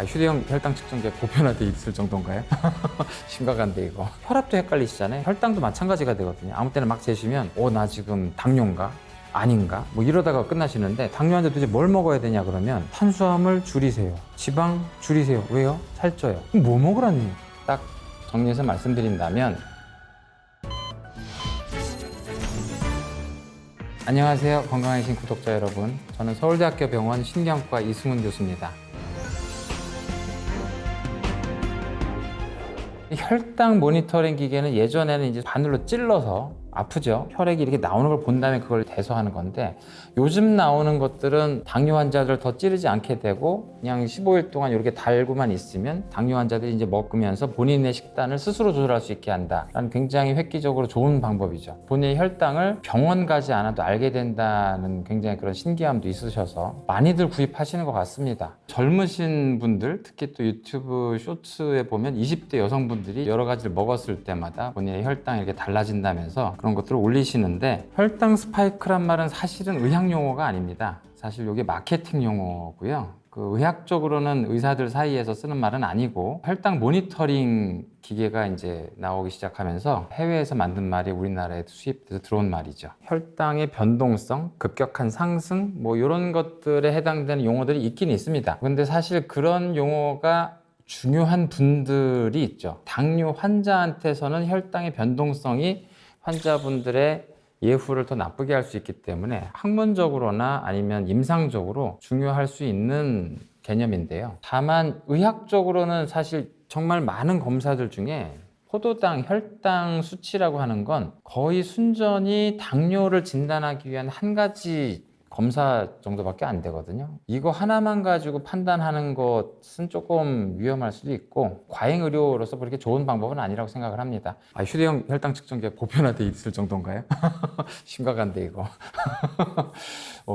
휴대용 혈당 측정기가 보편화돼 있을 정도인가요? 심각한데 이거. 혈압도 헷갈리시잖아요. 혈당도 마찬가지가 되거든요. 아무 때나 막 재시면 나 지금 당뇨인가? 아닌가? 뭐 이러다가 끝나시는데, 당뇨한테 도대체 뭘 먹어야 되냐 그러면 탄수화물 줄이세요. 지방 줄이세요. 왜요? 살쪄요. 그럼 뭐 먹으라니? 딱 정리해서 말씀드린다면, 안녕하세요. 건강해진 구독자 여러분. 저는 서울대학교 병원 신경과 이승훈 교수입니다. 혈당 모니터링 기계는 예전에는 이제 바늘로 찔러서 아프죠. 혈액이 이렇게 나오는 걸 본 다음에 그걸 대소하는 건데, 요즘 나오는 것들은 당뇨 환자들 더 찌르지 않게 되고 그냥 15일 동안 이렇게 달고만 있으면 당뇨 환자들이 이제 먹으면서 본인의 식단을 스스로 조절할 수 있게 한다라는 굉장히 획기적으로 좋은 방법이죠. 본인의 혈당을 병원 가지 않아도 알게 된다는 굉장히 그런 신기함도 있으셔서 많이들 구입하시는 것 같습니다. 젊으신 분들, 특히 또 유튜브 쇼츠에 보면 20대 여성분들이 여러 가지를 먹었을 때마다 본인의 혈당이 이렇게 달라진다면서 그런 것들을 올리시는데, 혈당 스파이크란 말은 사실은 의학 용어가 아닙니다. 사실 이게 마케팅 용어고요. 의학적으로는 의사들 사이에서 쓰는 말은 아니고, 혈당 모니터링 기계가 이제 나오기 시작하면서 해외에서 만든 말이 우리나라에 수입돼서 들어온 말이죠. 혈당의 변동성, 급격한 상승, 뭐 이런 것들에 해당되는 용어들이 있긴 있습니다. 근데 사실 그런 용어가 중요한 분들이 있죠. 당뇨 환자한테서는 혈당의 변동성이 환자분들의 예후를 더 나쁘게 할 수 있기 때문에 학문적으로나 아니면 임상적으로 중요할 수 있는 개념인데요. 다만 의학적으로는 사실 정말 많은 검사들 중에 포도당, 혈당 수치라고 하는 건 거의 순전히 당뇨를 진단하기 위한 한 가지 검사 정도밖에 안 되거든요. 이거 하나만 가지고 판단하는 것은 조금 위험할 수도 있고, 과잉 의료로서 그렇게 좋은 방법은 아니라고 생각을 합니다. 휴대용 혈당 측정기가 보편화돼 있을 정도인가요? 심각한데 이거.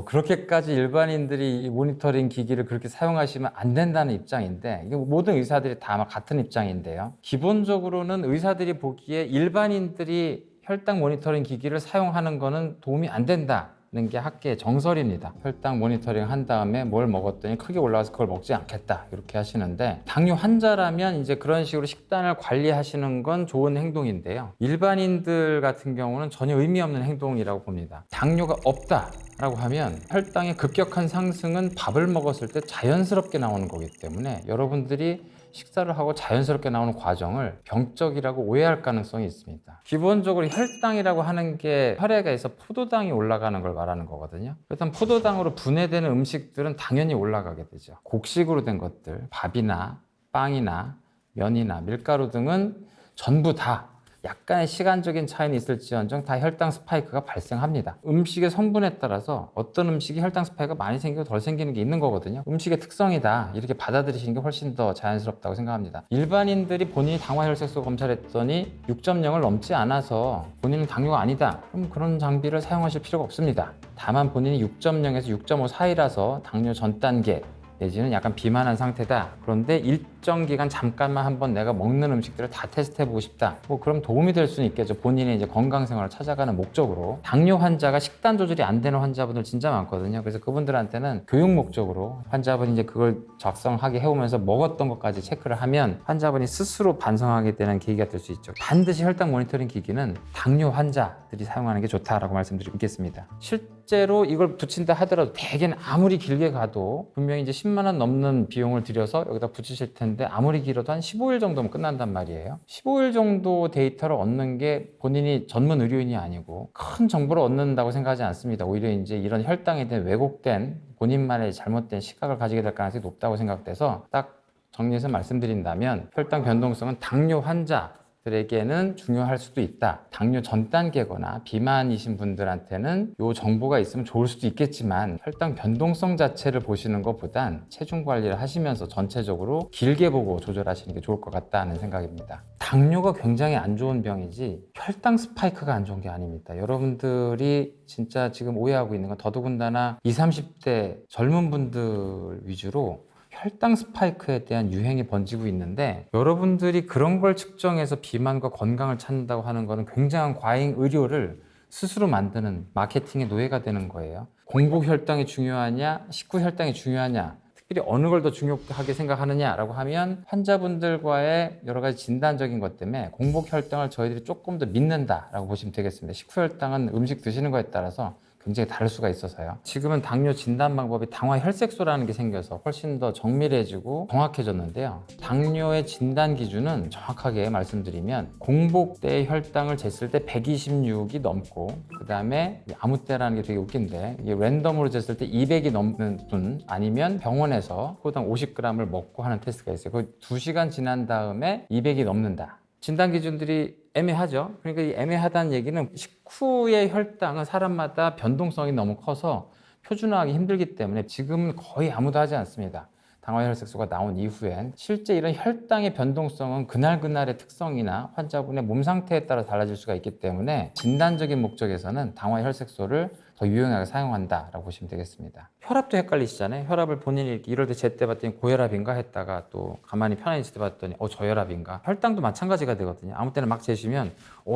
그렇게까지 일반인들이 이 모니터링 기기를 그렇게 사용하시면 안 된다는 입장인데, 이게 모든 의사들이 다 아마 같은 입장인데요. 기본적으로는 의사들이 보기에 일반인들이 혈당 모니터링 기기를 사용하는 거는 도움이 안 된다 는 게 학계의 정설입니다. 혈당 모니터링 한 다음에 뭘 먹었더니 크게 올라가서 그걸 먹지 않겠다 이렇게 하시는데, 당뇨 환자라면 이제 그런 식으로 식단을 관리하시는 건 좋은 행동인데요. 일반인들 같은 경우는 전혀 의미 없는 행동이라고 봅니다. 당뇨가 없다 라고 하면 혈당의 급격한 상승은 밥을 먹었을 때 자연스럽게 나오는 거기 때문에 여러분들이 식사를 하고 자연스럽게 나오는 과정을 병적이라고 오해할 가능성이 있습니다. 기본적으로 혈당이라고 하는 게 혈액에서 포도당이 올라가는 걸 말하는 거거든요. 일단 포도당으로 분해되는 음식들은 당연히 올라가게 되죠. 곡식으로 된 것들, 밥이나 빵이나 면이나 밀가루 등은 전부 다 약간의 시간적인 차이는 있을지언정 다 혈당 스파이크가 발생합니다. 음식의 성분에 따라서 어떤 음식이 혈당 스파이크가 많이 생기고 덜 생기는 게 있는 거거든요. 음식의 특성이다 이렇게 받아들이시는 게 훨씬 더 자연스럽다고 생각합니다. 일반인들이 본인이 당화혈색소 검사를 했더니 6.0을 넘지 않아서 본인은 당뇨가 아니다, 그럼 그런 장비를 사용하실 필요가 없습니다. 다만 본인이 6.0에서 6.5 사이라서 당뇨 전 단계 내지는 약간 비만한 상태다, 그런데 일정 기간 잠깐만 한번 내가 먹는 음식들을 다 테스트해보고 싶다, 그럼 도움이 될 수는 있겠죠. 본인의 이제 건강생활을 찾아가는 목적으로. 당뇨 환자가 식단 조절이 안 되는 환자분들 진짜 많거든요. 그래서 그분들한테는 교육 목적으로 환자분이 이제 그걸 작성하게 해오면서 먹었던 것까지 체크를 하면 환자분이 스스로 반성하게 되는 계기가 될 수 있죠. 반드시 혈당 모니터링 기기는 당뇨 환자들이 사용하는 게 좋다라고 말씀드리겠습니다. 실제로 이걸 붙인다 하더라도 대개는 아무리 길게 가도 분명히 이제 10만 원 넘는 비용을 들여서 여기다 붙이실 텐데, 아무리 길어도 한 15일 정도면 끝난단 말이에요. 15일 정도 데이터를 얻는 게 본인이 전문 의료인이 아니고 큰 정보를 얻는다고 생각하지 않습니다. 오히려 이제 이런 혈당에 대한 왜곡된 본인만의 잘못된 시각을 가지게 될 가능성이 높다고 생각돼서, 딱 정리해서 말씀드린다면 혈당 변동성은 당뇨 환자들에게는 중요할 수도 있다. 당뇨 전 단계거나 비만이신 분들한테는 이 정보가 있으면 좋을 수도 있겠지만, 혈당 변동성 자체를 보시는 것보단 체중 관리를 하시면서 전체적으로 길게 보고 조절하시는 게 좋을 것 같다는 생각입니다. 당뇨가 굉장히 안 좋은 병이지 혈당 스파이크가 안 좋은 게 아닙니다. 여러분들이 진짜 지금 오해하고 있는 건, 더더군다나 20, 30대 젊은 분들 위주로 혈당 스파이크에 대한 유행이 번지고 있는데, 여러분들이 그런 걸 측정해서 비만과 건강을 찾는다고 하는 것은 굉장한 과잉 의료를 스스로 만드는 마케팅의 노예가 되는 거예요. 공복 혈당이 중요하냐, 식후 혈당이 중요하냐, 필히 어느 걸 더 중요하게 생각하느냐라고 하면 환자분들과의 여러 가지 진단적인 것 때문에 공복 혈당을 저희들이 조금 더 믿는다라고 보시면 되겠습니다. 식후 혈당은 음식 드시는 거에 따라서 굉장히 다를 수가 있어서요. 지금은 당뇨 진단 방법이 당화혈색소라는 게 생겨서 훨씬 더 정밀해지고 정확해졌는데요. 당뇨의 진단 기준은 정확하게 말씀드리면 공복 때 혈당을 쟀을 때 126이 넘고, 그 다음에 아무 때라는 게 되게 웃긴데, 이게 랜덤으로 쟀을 때 200이 넘는 분, 아니면 병원에서 포당 50g을 먹고 하는 테스트가 있어요. 그 2시간 지난 다음에 200이 넘는다. 진단 기준들이 애매하죠. 그러니까 이 애매하다는 얘기는 식후의 혈당은 사람마다 변동성이 너무 커서 표준화하기 힘들기 때문에 지금은 거의 아무도 하지 않습니다. 당화혈색소가 나온 이후엔 실제 이런 혈당의 변동성은 그날그날의 특성이나 환자분의 몸 상태에 따라 달라질 수가 있기 때문에 진단적인 목적에서는 당화혈색소를 더 유용하게 사용한다라고 보시면 되겠습니다. 혈압도 헷갈리시잖아요. 혈압을 본인이 이렇게 이럴 때 제때 봤더니 고혈압인가 했다가 또 가만히 편안히 제때 봤더니 저혈압인가. 혈당도 마찬가지가 되거든요. 아무 때나 막 재시면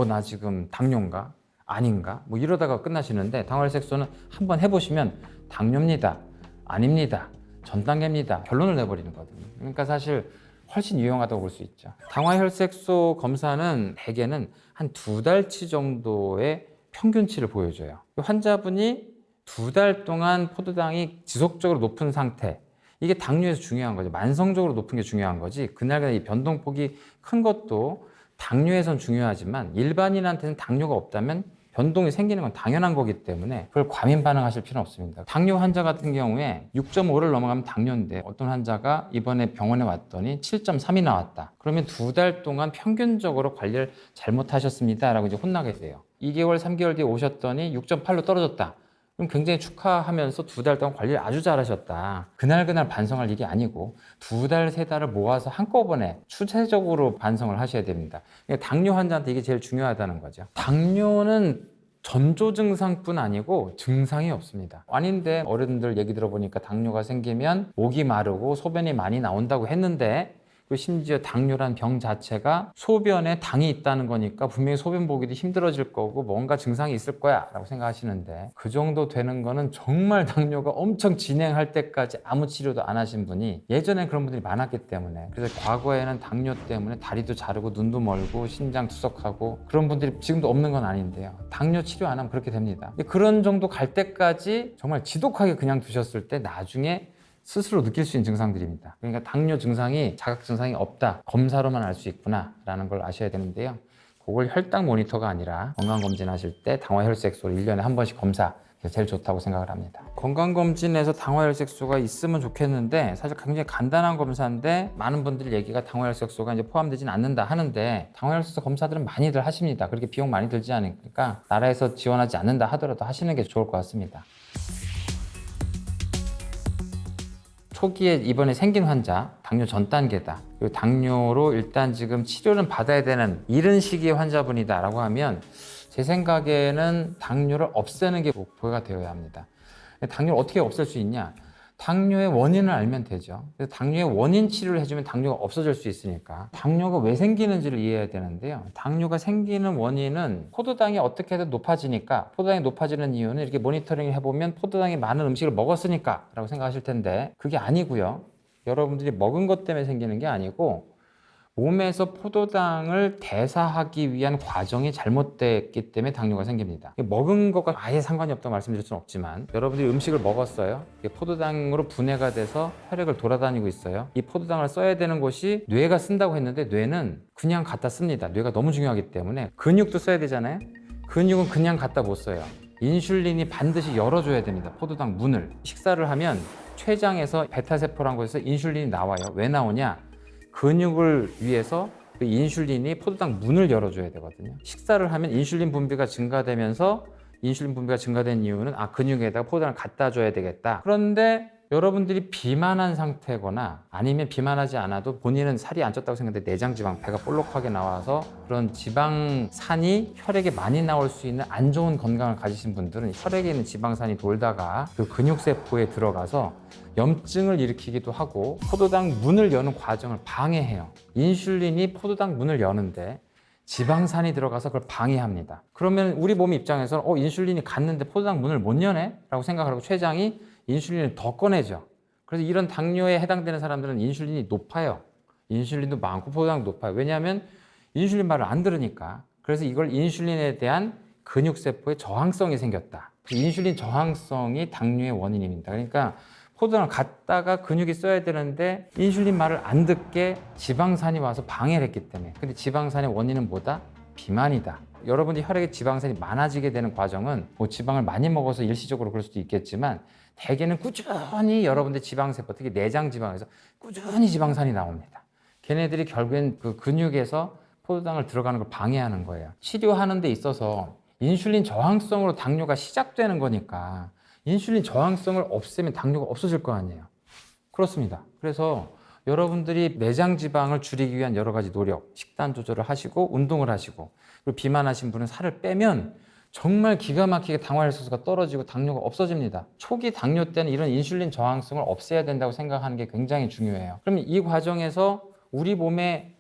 나 지금 당뇨인가? 아닌가? 뭐 이러다가 끝나시는데, 당화혈색소는 한번 해보시면 당뇨입니다. 아닙니다. 전 단계입니다. 결론을 내버리는 거거든요. 그러니까 사실 훨씬 유용하다고 볼 수 있죠. 당화혈색소 검사는 대개는 한 2달치 정도의 평균치를 보여줘요. 환자분이 2달 동안 포도당이 지속적으로 높은 상태, 이게 당뇨에서 중요한 거죠. 만성적으로 높은 게 중요한 거지, 그날그날 이 변동폭이 큰 것도 당뇨에선 중요하지만 일반인한테는 당뇨가 없다면 변동이 생기는 건 당연한 거기 때문에 그걸 과민 반응하실 필요는 없습니다. 당뇨 환자 같은 경우에 6.5를 넘어가면 당뇨인데, 어떤 환자가 이번에 병원에 왔더니 7.3이 나왔다. 그러면 2달 동안 평균적으로 관리를 잘못하셨습니다 라고 이제 혼나게 돼요. 2개월, 3개월 뒤에 오셨더니 6.8로 떨어졌다. 그럼 굉장히 축하하면서 2달 동안 관리를 아주 잘하셨다. 그날 반성할 일이 아니고 2달, 3달을 모아서 한꺼번에 추세적으로 반성을 하셔야 됩니다. 그러니까 당뇨 환자한테 이게 제일 중요하다는 거죠. 당뇨는 전조 증상뿐 아니고 증상이 없습니다. 아닌데 어른들 얘기 들어보니까 당뇨가 생기면 목이 마르고 소변이 많이 나온다고 했는데, 그리고 심지어 당뇨란 병 자체가 소변에 당이 있다는 거니까 분명히 소변 보기도 힘들어질 거고 뭔가 증상이 있을 거야 라고 생각하시는데, 그 정도 되는 거는 정말 당뇨가 엄청 진행할 때까지 아무 치료도 안 하신 분이, 예전에 그런 분들이 많았기 때문에, 그래서 과거에는 당뇨 때문에 다리도 자르고 눈도 멀고 신장 투석하고 그런 분들이 지금도 없는 건 아닌데요. 당뇨 치료 안 하면 그렇게 됩니다. 그런 정도 갈 때까지 정말 지독하게 그냥 두셨을 때 나중에 스스로 느낄 수 있는 증상들입니다. 그러니까 당뇨 증상이 자각 증상이 없다, 검사로만 알 수 있구나 라는 걸 아셔야 되는데요. 그걸 혈당 모니터가 아니라 건강검진 하실 때 당화혈색소를 1년에 한 번씩 검사, 제일 좋다고 생각을 합니다. 건강검진에서 당화혈색소가 있으면 좋겠는데, 사실 굉장히 간단한 검사인데 많은 분들 얘기가 당화혈색소가 이제 포함되진 않는다 하는데, 당화혈색소 검사들은 많이들 하십니다. 그렇게 비용 많이 들지 않으니까 나라에서 지원하지 않는다 하더라도 하시는 게 좋을 것 같습니다. 초기에 이번에 생긴 환자, 당뇨 전 단계다, 그리고 당뇨로 일단 지금 치료는 받아야 되는 이른 시기의 환자분이다 라고 하면, 제 생각에는 당뇨를 없애는 게 목표가 되어야 합니다. 당뇨를 어떻게 없앨 수 있냐? 당뇨의 원인을 알면 되죠. 그래서 당뇨의 원인 치료를 해주면 당뇨가 없어질 수 있으니까 당뇨가 왜 생기는지를 이해해야 되는데요. 당뇨가 생기는 원인은 포도당이 어떻게든 높아지니까, 포도당이 높아지는 이유는 이렇게 모니터링을 해보면 포도당이 많은 음식을 먹었으니까 라고 생각하실 텐데, 그게 아니고요. 여러분들이 먹은 것 때문에 생기는 게 아니고 몸에서 포도당을 대사하기 위한 과정이 잘못됐기 때문에 당뇨가 생깁니다. 먹은 것과 아예 상관이 없다고 말씀드릴 수는 없지만, 여러분들이 음식을 먹었어요. 포도당으로 분해가 돼서 혈액을 돌아다니고 있어요. 이 포도당을 써야 되는 곳이 뇌가 쓴다고 했는데, 뇌는 그냥 갖다 씁니다. 뇌가 너무 중요하기 때문에. 근육도 써야 되잖아요. 근육은 그냥 갖다 못 써요. 인슐린이 반드시 열어줘야 됩니다. 포도당 문을. 식사를 하면 췌장에서 베타세포라는 곳에서 인슐린이 나와요. 왜 나오냐? 근육을 위해서 그 인슐린이 포도당 문을 열어줘야 되거든요. 식사를 하면 인슐린 분비가 증가되면서, 인슐린 분비가 증가된 이유는 근육에다가 포도당을 갖다 줘야 되겠다. 그런데 여러분들이 비만한 상태거나 아니면 비만하지 않아도 본인은 살이 안 쪘다고 생각하는데 내장 지방, 배가 볼록하게 나와서 그런 지방산이 혈액에 많이 나올 수 있는 안 좋은 건강을 가지신 분들은 혈액에 있는 지방산이 돌다가 그 근육세포에 들어가서 염증을 일으키기도 하고 포도당 문을 여는 과정을 방해해요. 인슐린이 포도당 문을 여는데 지방산이 들어가서 그걸 방해합니다. 그러면 우리 몸 입장에서는 인슐린이 갔는데 포도당 문을 못 여네? 라고 생각을 하고 췌장이 인슐린을 더 꺼내죠. 그래서 이런 당뇨에 해당되는 사람들은 인슐린이 높아요. 인슐린도 많고 포도당도 높아요. 왜냐하면 인슐린 말을 안 들으니까. 그래서 이걸 인슐린에 대한 근육세포의 저항성이 생겼다. 인슐린 저항성이 당뇨의 원인입니다. 그러니까 포도당을 갖다가 근육이 써야 되는데 인슐린 말을 안 듣게 지방산이 와서 방해를 했기 때문에. 근데 지방산의 원인은 뭐다? 비만이다. 여러분이 혈액에 지방산이 많아지게 되는 과정은 뭐 지방을 많이 먹어서 일시적으로 그럴 수도 있겠지만 대개는 꾸준히 여러분들 지방세포, 특히 내장 지방에서 꾸준히 지방산이 나옵니다. 걔네들이 결국엔 그 근육에서 포도당을 들어가는 걸 방해하는 거예요. 치료하는 데 있어서 인슐린 저항성으로 당뇨가 시작되는 거니까 인슐린 저항성을 없애면 당뇨가 없어질 거 아니에요. 그렇습니다. 그래서 여러분들이 내장 지방을 줄이기 위한 여러 가지 노력, 식단 조절을 하시고 운동을 하시고 그리고 비만하신 분은 살을 빼면 정말 기가 막히게 당화혈색소가 떨어지고 당뇨가 없어집니다. 초기 당뇨 때는 이런 인슐린 저항성을 없애야 된다고 생각하는 게 굉장히 중요해요. 그럼 이 과정에서 우리 몸에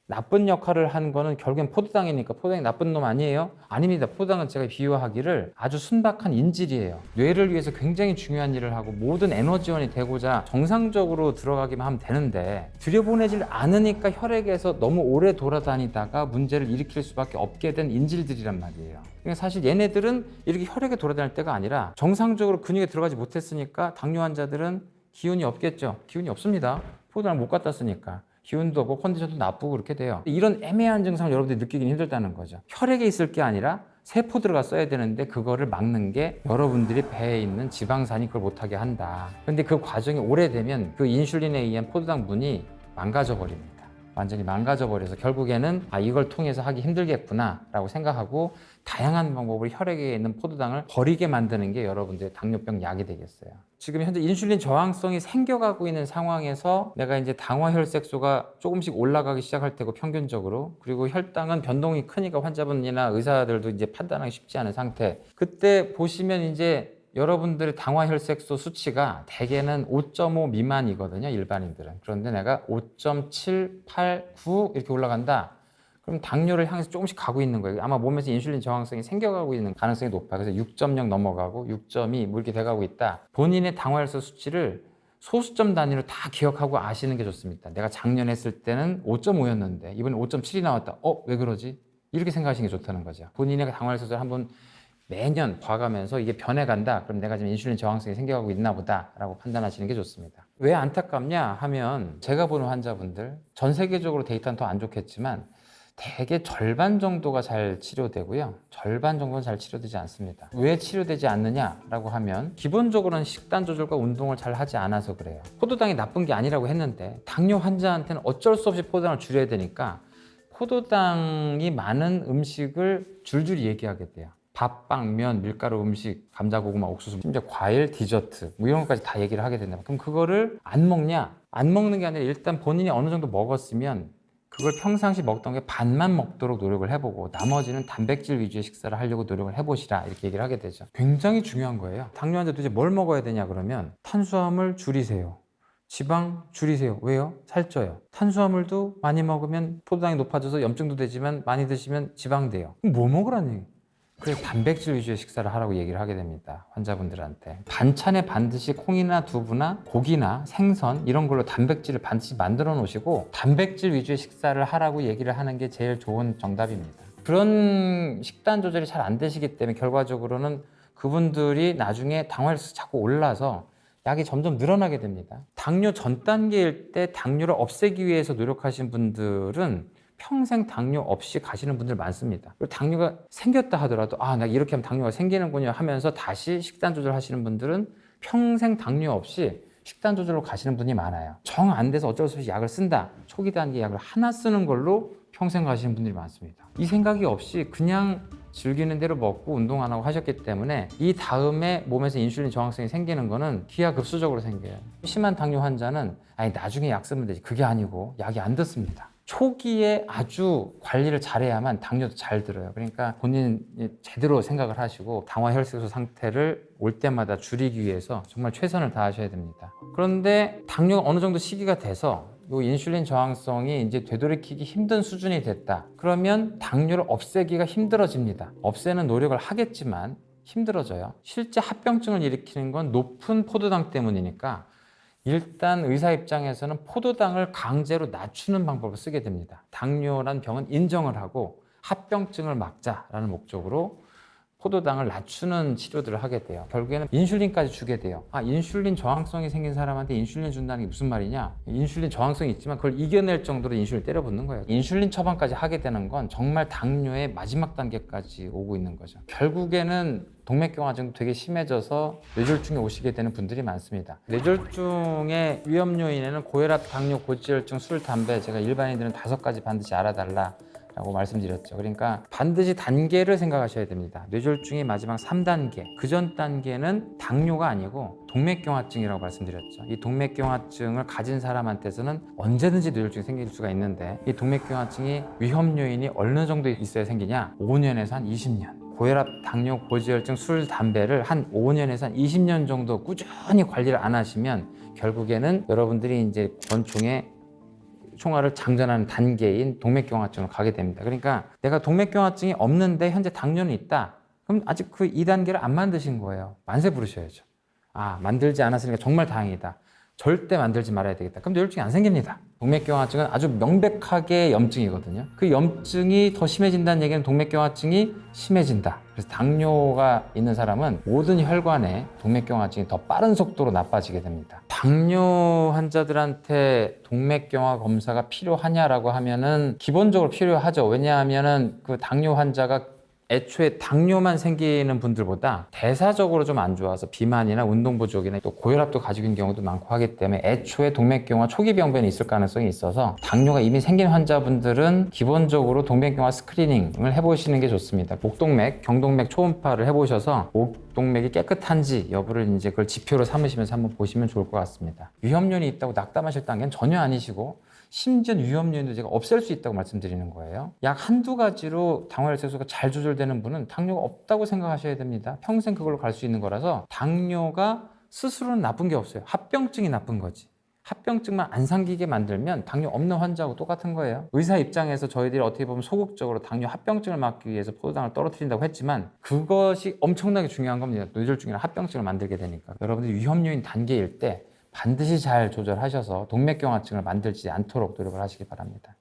나쁜 역할을 한 거는 결국엔 포도당이니까 포도당이 나쁜 놈 아니에요? 아닙니다. 포도당은 제가 비유하기를 아주 순박한 인질이에요. 뇌를 위해서 굉장히 중요한 일을 하고 모든 에너지원이 되고자 정상적으로 들어가기만 하면 되는데 들여보내질 않으니까 혈액에서 너무 오래 돌아다니다가 문제를 일으킬 수밖에 없게 된 인질들이란 말이에요. 그러니까 사실 얘네들은 이렇게 혈액에 돌아다닐 때가 아니라 정상적으로 근육에 들어가지 못했으니까 당뇨 환자들은 기운이 없겠죠. 기운이 없습니다. 포도당을 못 갖다 쓰니까. 기운도 없고 컨디션도 나쁘고 그렇게 돼요. 이런 애매한 증상을 여러분들이 느끼긴 힘들다는 거죠. 혈액에 있을 게 아니라 세포 들어가 써야 되는데 그거를 막는 게 여러분들이 배에 있는 지방산이 그걸 못하게 한다. 근데 그 과정이 오래되면 그 인슐린에 의한 포도당 분이 망가져 버립니다. 완전히 망가져 버려서 결국에는 이걸 통해서 하기 힘들겠구나 라고 생각하고 다양한 방법으로 혈액에 있는 포도당을 버리게 만드는 게 여러분들의 당뇨병 약이 되겠어요. 지금 현재 인슐린 저항성이 생겨가고 있는 상황에서 내가 이제 당화혈색소가 조금씩 올라가기 시작할 테고 평균적으로, 그리고 혈당은 변동이 크니까 환자분이나 의사들도 이제 판단하기 쉽지 않은 상태. 그때 보시면 이제 여러분들의 당화혈색소 수치가 대개는 5.5 미만이거든요, 일반인들은. 그런데 내가 5.7, 8, 9 이렇게 올라간다. 그럼 당뇨를 향해서 조금씩 가고 있는 거예요. 아마 몸에서 인슐린 저항성이 생겨가고 있는 가능성이 높아요. 그래서 6.0 넘어가고 6.2 뭐 이렇게 돼가고 있다. 본인의 당화혈색소 수치를 소수점 단위로 다 기억하고 아시는 게 좋습니다. 내가 작년에 했을 때는 5.5였는데 이번에 5.7이 나왔다. 왜 그러지? 이렇게 생각하시는 게 좋다는 거죠. 본인의 당화혈색소를 한번 매년 봐가면서 이게 변해간다. 그럼 내가 지금 인슐린 저항성이 생겨가고 있나 보다 라고 판단하시는 게 좋습니다. 왜 안타깝냐 하면 제가 보는 환자분들, 전 세계적으로 데이터는 더 안 좋겠지만 대개 절반 정도가 잘 치료되고요. 절반 정도는 잘 치료되지 않습니다. 왜 치료되지 않느냐라고 하면 기본적으로는 식단 조절과 운동을 잘 하지 않아서 그래요. 포도당이 나쁜 게 아니라고 했는데 당뇨 환자한테는 어쩔 수 없이 포도당을 줄여야 되니까 포도당이 많은 음식을 줄줄이 얘기하게 돼요. 밥, 빵, 면, 밀가루 음식, 감자, 고구마, 옥수수, 심지어 과일, 디저트 뭐 이런 것까지 다 얘기를 하게 된다. 그럼 그거를 안 먹냐? 안 먹는 게 아니라 일단 본인이 어느 정도 먹었으면 그걸 평상시 먹던 게 반만 먹도록 노력을 해보고 나머지는 단백질 위주의 식사를 하려고 노력을 해보시라 이렇게 얘기를 하게 되죠. 굉장히 중요한 거예요. 당뇨 환자 도대체 뭘 먹어야 되냐 그러면 탄수화물 줄이세요. 지방 줄이세요. 왜요? 살쪄요. 탄수화물도 많이 먹으면 포도당이 높아져서 염증도 되지만 많이 드시면 지방 돼요. 그럼 뭐 먹으라는 얘기예요? 그래서 단백질 위주의 식사를 하라고 얘기를 하게 됩니다. 환자분들한테. 반찬에 반드시 콩이나 두부나 고기나 생선 이런 걸로 단백질을 반드시 만들어 놓으시고 단백질 위주의 식사를 하라고 얘기를 하는 게 제일 좋은 정답입니다. 그런 식단 조절이 잘 안 되시기 때문에 결과적으로는 그분들이 나중에 당화혈색소가 자꾸 올라서 약이 점점 늘어나게 됩니다. 당뇨 전 단계일 때 당뇨를 없애기 위해서 노력하신 분들은 평생 당뇨 없이 가시는 분들 많습니다. 그리고 당뇨가 생겼다 하더라도 나 이렇게 하면 당뇨가 생기는군요 하면서 다시 식단 조절하시는 분들은 평생 당뇨 없이 식단 조절로 가시는 분이 많아요. 정 안 돼서 어쩔 수 없이 약을 쓴다. 초기 단계 약을 하나 쓰는 걸로 평생 가시는 분들이 많습니다. 이 생각이 없이 그냥 즐기는 대로 먹고 운동 안 하고 하셨기 때문에 이 다음에 몸에서 인슐린 저항성이 생기는 거는 기하급수적으로 생겨요. 심한 당뇨 환자는 나중에 약 쓰면 되지. 그게 아니고 약이 안 듣습니다. 초기에 아주 관리를 잘해야만 당뇨도 잘 들어요. 그러니까 본인이 제대로 생각을 하시고 당화혈색소 상태를 올 때마다 줄이기 위해서 정말 최선을 다하셔야 됩니다. 그런데 당뇨가 어느 정도 시기가 돼서 이 인슐린 저항성이 이제 되돌이키기 힘든 수준이 됐다. 그러면 당뇨를 없애기가 힘들어집니다. 없애는 노력을 하겠지만 힘들어져요. 실제 합병증을 일으키는 건 높은 포도당 때문이니까 일단 의사 입장에서는 포도당을 강제로 낮추는 방법을 쓰게 됩니다. 당뇨란 병은 인정을 하고 합병증을 막자라는 목적으로 포도당을 낮추는 치료들을 하게 돼요. 결국에는 인슐린까지 주게 돼요. 인슐린 저항성이 생긴 사람한테 인슐린 준다는 게 무슨 말이냐? 인슐린 저항성이 있지만 그걸 이겨낼 정도로 인슐린 때려붓는 거예요. 인슐린 처방까지 하게 되는 건 정말 당뇨의 마지막 단계까지 오고 있는 거죠. 결국에는 동맥경화증도 되게 심해져서 뇌졸중에 오시게 되는 분들이 많습니다. 뇌졸중의 위험 요인에는 고혈압, 당뇨, 고지혈증, 술, 담배, 제가 일반인들은 5가지 반드시 알아달라 라고 말씀드렸죠. 그러니까 반드시 단계를 생각하셔야 됩니다. 뇌졸중의 마지막 3단계, 그 전 단계는 당뇨가 아니고 동맥경화증이라고 말씀드렸죠. 이 동맥경화증을 가진 사람한테서는 언제든지 뇌졸중이 생길 수가 있는데, 이 동맥경화증이 위험 요인이 어느 정도 있어야 생기냐? 5년에서 한 20년. 고혈압, 당뇨, 고지혈증, 술, 담배를 한 5년에서 한 20년 정도 꾸준히 관리를 안 하시면 결국에는 여러분들이 이제 권총의 총알을 장전하는 단계인 동맥경화증으로 가게 됩니다. 그러니까 내가 동맥경화증이 없는데 현재 당뇨는 있다. 그럼 아직 그 2단계를 안 만드신 거예요. 만세 부르셔야죠. 만들지 않았으니까 정말 다행이다. 절대 만들지 말아야 되겠다. 그럼 뇌졸중이 안 생깁니다. 동맥경화증은 아주 명백하게 염증이거든요. 그 염증이 더 심해진다는 얘기는 동맥경화증이 심해진다. 그래서 당뇨가 있는 사람은 모든 혈관에 동맥경화증이 더 빠른 속도로 나빠지게 됩니다. 당뇨 환자들한테 동맥경화 검사가 필요하냐라고 하면은 기본적으로 필요하죠. 왜냐하면은 그 당뇨 환자가 애초에 당뇨만 생기는 분들보다 대사적으로 좀 안 좋아서 비만이나 운동 부족이나 또 고혈압도 가지고 있는 경우도 많고 하기 때문에 애초에 동맥경화 초기 병변이 있을 가능성이 있어서 당뇨가 이미 생긴 환자분들은 기본적으로 동맥경화 스크리닝을 해보시는 게 좋습니다. 목동맥, 경동맥 초음파를 해보셔서 목동맥이 깨끗한지 여부를 이제 그걸 지표로 삼으시면서 한번 보시면 좋을 것 같습니다. 위험 요인이 있다고 낙담하실 단계는 전혀 아니시고, 심지어 위험 요인도 제가 없앨 수 있다고 말씀드리는 거예요. 약 한두 가지로 당화혈색소가 잘 조절되는 분은 당뇨가 없다고 생각하셔야 됩니다. 평생 그걸로 갈 수 있는 거라서 당뇨가 스스로는 나쁜 게 없어요. 합병증이 나쁜 거지. 합병증만 안 생기게 만들면 당뇨 없는 환자하고 똑같은 거예요. 의사 입장에서 저희들이 어떻게 보면 소극적으로 당뇨 합병증을 막기 위해서 포도당을 떨어뜨린다고 했지만 그것이 엄청나게 중요한 겁니다. 뇌졸중이나 합병증을 만들게 되니까. 여러분들이 위험 요인 단계일 때 반드시 잘 조절하셔서 동맥경화증을 만들지 않도록 노력을 하시기 바랍니다.